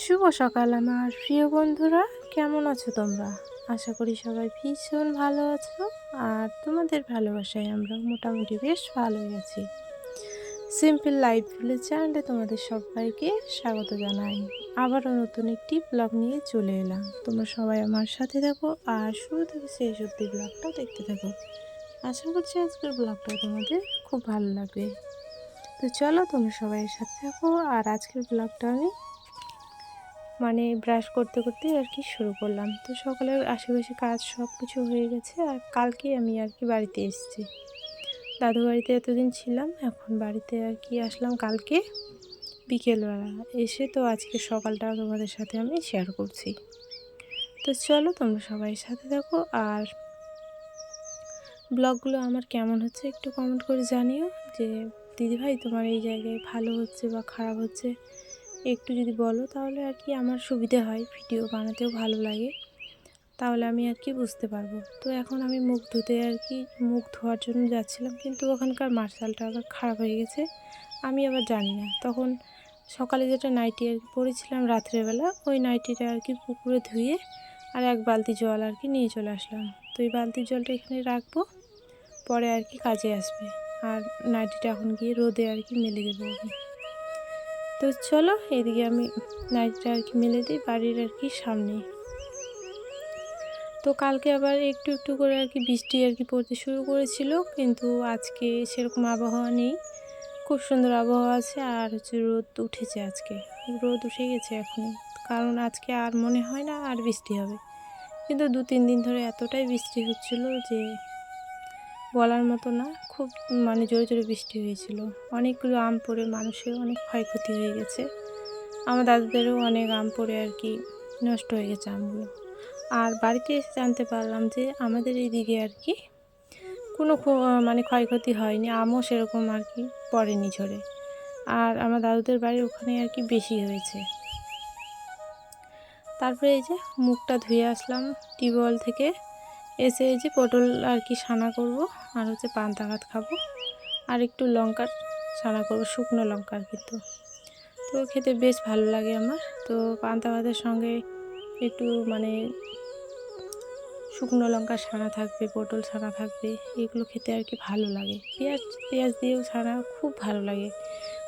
শুভ সকাল আমার প্রিয় বন্ধুরা, কেমন আছো তোমরা? আশা করি সবাই ভীষণ ভালো আছো। আর তোমাদের ভালোবাসায় আমরা মোটামুটি বেশ ভালোই আছি। সিম্পল লাইফ ভিলেজ চ্যানেলে তোমাদের সবাইকে স্বাগত জানাই। আবারও নতুন একটি ব্লগ নিয়ে চলে এলাম। তোমরা সবাই আমার সাথে থাকো আর শুরু থেকে শেষ অবধি ব্লগটা দেখতে থাকো। আশা করছি আজকের ব্লগটা তোমাদের খুব ভালো লাগবে। তো চলো তোমরা সবাই সাথে থাকো। আর আজকের ব্লগটা আমি ব্রাশ করতে করতে আর কি শুরু করলাম। তো সকালের আশেপাশে কাজ সব কিছু হয়ে গেছে। আর কালকে আমি আর কি বাড়িতে এসেছি, দাদু বাড়িতে এতদিন ছিলাম, এখন বাড়িতে আর কি আসলাম কালকে বিকেলবেলা এসে। তো আজকে সকালটা তোমাদের সাথে আমি শেয়ার করছি। তো চলো তোমরা সবাই সাথে থাকো। আর ব্লগগুলো আমার কেমন হচ্ছে একটু কমেন্ট করে জানিও, যে দিদিভাই তোমার এই জায়গায় ভালো হচ্ছে বা খারাপ হচ্ছে একটু যদি বলো, তাহলে আর কি আমার সুবিধে হয়, ভিডিও বানাতেও ভালো লাগে, তাহলে আমি আর কি বুঝতে পারবো। তো এখন আমি মুখ ধুতে আর কি মুখ ধোয়ার জন্য যাচ্ছিলাম, কিন্তু ওখানকার মার্শালটা আবার খারাপ হয়ে গেছে, আমি আবার জানি না। তখন সকালে যেটা নাইটি আর কি পরেছিলাম রাত্রেবেলা, ওই নাইটিটা আর কি পুকুরে ধুয়ে আর এক বালতি জল আর কি নিয়ে চলে আসলাম। তো এই বালতির জলটা এখানে রাখবো, পরে আর কি কাজে আসবে। আর নাইটিটা এখন গিয়ে রোদে আর কি মেলে দেবো আমি। তো চলো এদিকে আমি নাইটটা আর কি মেলে দিই বাড়ির আর কি সামনে। তো কালকে আবার একটু একটু করে আর কি বৃষ্টি আর কি পড়তে শুরু করেছিল, কিন্তু আজকে সেরকম আবহাওয়া নেই, খুব সুন্দর আবহাওয়া আছে। আর হচ্ছে রোদ উঠেছে, আজকে রোদ উঠে গেছে এখনই, কারণ আজকে আর মনে হয় না আর বৃষ্টি হবে। কিন্তু 2-3 দিন ধরে এতটাই বৃষ্টি হচ্ছিল যে বলার মতো না, খুব জোরে জোরে বৃষ্টি হয়েছিল। অনেকগুলো আম পড়ে মানুষের অনেক ক্ষয়ক্ষতি হয়ে গেছে, আমার দাদুদেরও অনেক আম পড়ে আর কি নষ্ট হয়ে গেছে আমগুলো। আর বাড়িতে এসে জানতে পারলাম যে আমাদের এইদিকে আর কি কোনো ক্ষয়ক্ষতি হয়নি, আমও সেরকম আর কি পড়েনি ঝরে। আর আমার দাদুদের বাড়ির ওখানে আর কি বেশি হয়েছে। তারপরে এই যে মুখটা ধুয়ে আসলাম টিউবওয়েল থেকে, এসে এই যে পটল আর কি ছানা করব, আর হচ্ছে পান্তা ভাত খাবো, আর একটু লঙ্কার ছানা করবো, শুকনো লঙ্কার কিন্তু। তো খেতে বেশ ভালো লাগে আমার। তো পান্তা ভাতের সঙ্গে একটু শুকনো লঙ্কা ছানা থাকবে, পটল ছানা থাকবে, এগুলো খেতে আর কি ভালো লাগে। পেঁয়াজ পেঁয়াজ দিয়েও ছানা খুব ভালো লাগে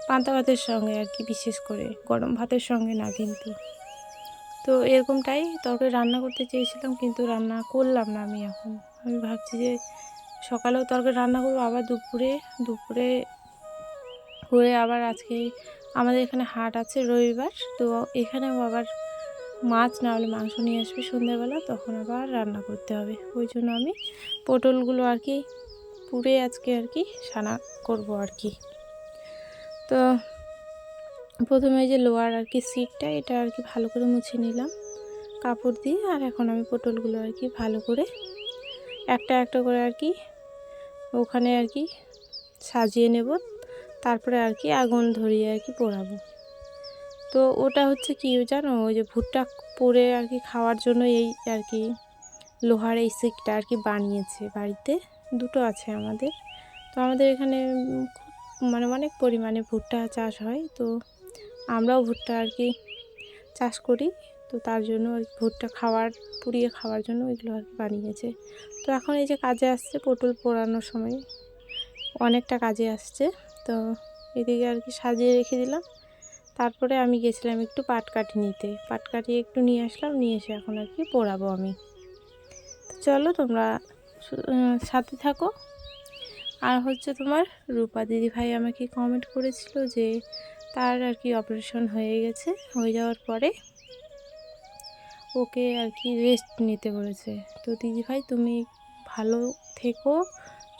পান্তা ভাতের সঙ্গে আর কি, বিশেষ করে গরম ভাতের সঙ্গে না কিন্তু। তো এরকমটাই তরকারি রান্না করতে চেয়েছিলাম, কিন্তু রান্না করলাম না আমি ভাবছি যে সকালেও তরকারি রান্না করবো, আবার দুপুরে দুপুরে করে আবার আজকে আমাদের এখানে হাট আছে রবিবার, তো এখানেও আবার মাছ না হলে মাংস নিয়ে আসবে সন্ধ্যাবেলা, তখন আবার রান্না করতে হবে। ওই জন্য আমি পটলগুলো আর কি পুড়ে আজকে আর কি ছানা করব আর কি। তো প্রথমে যে লোয়ার আর কি সিটটা, এটা আর কি ভালো করে মুছে নিলাম কাপড় দিয়ে। আর এখন আমি পটলগুলো আর কি ভালো করে একটা একটা করে আর কি ওখানে আর কি সাজিয়ে নেব, তারপরে আর কি আগুন ধরিয়ে আর কি পোড়াবো। তো ওটা হচ্ছে কি জানো, ওই যে ভুট্টা পোড়ে আর কি খাওয়ার জন্য এই আর কি লোহার এই সিকটা আর কি বানিয়েছে, বাড়িতে দুটো আছে আমাদের। তো আমাদের এখানে খুব অনেক পরিমাণে ভুট্টা চাষ হয়, তো আমরাও ভুট্টা আর কি চাষ করি। তো তার জন্য আর ভুট্টা পুড়িয়ে খাওয়ার জন্য এগুলো আর কি বানিয়েছে। তো এখন এই যে কাজে আসছে, পটল পোড়ানোর সময় অনেকটা কাজে আসছে। তো এদিকে আর কি সাজিয়ে রেখে দিলাম। তারপরে আমি গেছিলাম একটু পাটকাঠি নিতে, পাটকাঠি একটু নিয়ে আসলাম, নিয়ে এসে এখন আর কি পোড়াবো আমি। তো চলো তোমরা সাথে থাকো। আর হচ্ছে তোমার রূপা দিদিভাই আমাকে কমেন্ট করেছিল যে তার আর কি অপারেশন হয়ে গেছে, হয়ে যাওয়ার পরে ওকে আর কি রেস্ট নিতে বলেছে। তো দিদিভাই তুমি ভালো থেকো,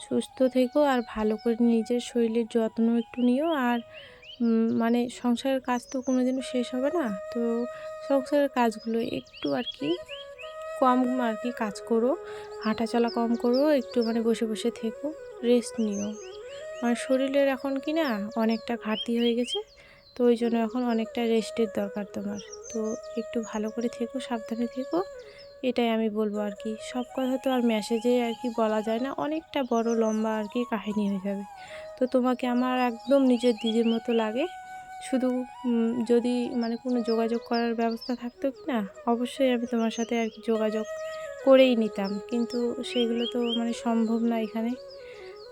সুস্থ থেকো, আর ভালো করে নিজের শরীরের যত্ন একটু নিও। আর সংসারের কাজ তো কোনোদিনও শেষ হবে না, তো সংসারের কাজগুলো একটু আর কি কম আর কি কাজ করো, হাঁটাচলা কম করো, একটু বসে বসে থেকো, রেস্ট নিও। শরীরের এখন কি না অনেকটা ঘাটতি হয়ে গেছে, তো ওই জন্য এখন অনেকটা রেস্টের দরকার তোমার। তো একটু ভালো করে থেকো, সাবধানে থেকো, এটাই আমি বলবো আর কি। সব কথা তো আর মেসেজে আর কি বলা যায় না, অনেকটা বড় লম্বা আর কি কাহিনী হয়ে যাবে। তো তোমাকে আমার একদম নিজের দিদির মতো লাগে, শুধু যদি মানে কোনো যোগাযোগ করার ব্যবস্থা থাকতো কি না, অবশ্যই আমি তোমার সাথে আর কি যোগাযোগ করেই নিতাম, কিন্তু সেগুলো তো মানে সম্ভব না এখানে।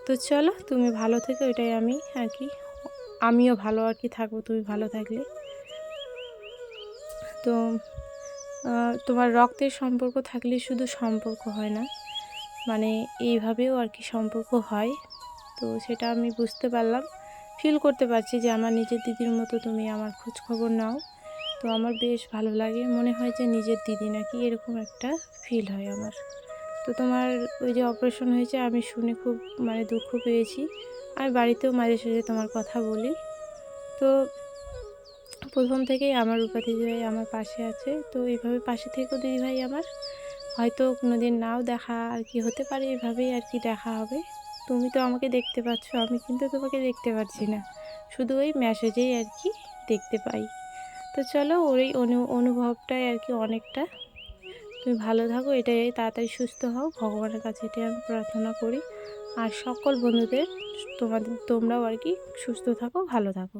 তো চলো, তুমি ভালো থেকো, এটাই আমি আর কি, আমিও ভালো আর কি থাকবো তুমি ভালো থাকলে। তো তোমার রক্তের সম্পর্ক থাকলে শুধু সম্পর্ক হয় না, মানে এইভাবেও আর কি সম্পর্ক হয়। তো সেটা আমি বুঝতে পারলাম, ফিল করতে পারছি যে আমার নিজের দিদির মতো তুমি আমার খোঁজ খবর নাও। তো আমার বেশ ভালো লাগে, মনে হয় যে নিজের দিদি নাকি, এরকম একটা ফিল হয় আমার। তো তোমার ওই যে অপারেশন হয়েছে আমি শুনে খুব মানে দুঃখ পেয়েছি। আমি বাড়িতেও মাঝে সাঝে তোমার কথা বলি। তো প্রথম থেকেই আমার রূপা দিদিভাই আমার পাশে আছে, তো এইভাবে পাশে থেকেও দিদিভাই আমার, হয়তো কোনো দিন নাও দেখা আর কি হতে পারে, এভাবেই আর কি দেখা হবে। তুমি তো আমাকে দেখতে পাচ্ছ, আমি কিন্তু তোমাকে দেখতে পাচ্ছি না, শুধু ওই মেসেজেই আর কি দেখতে পাই। তো চলো, ওর এই অনুভবটাই আর কি অনেকটা। তুমি ভালো থাকো, এটাই, তাড়াতাড়ি সুস্থ হও, ভগবানের কাছে এটাই আমি প্রার্থনা করি। আর সকল বন্ধুদের, তোমরাও আর কি সুস্থ থাকো, ভালো থাকো।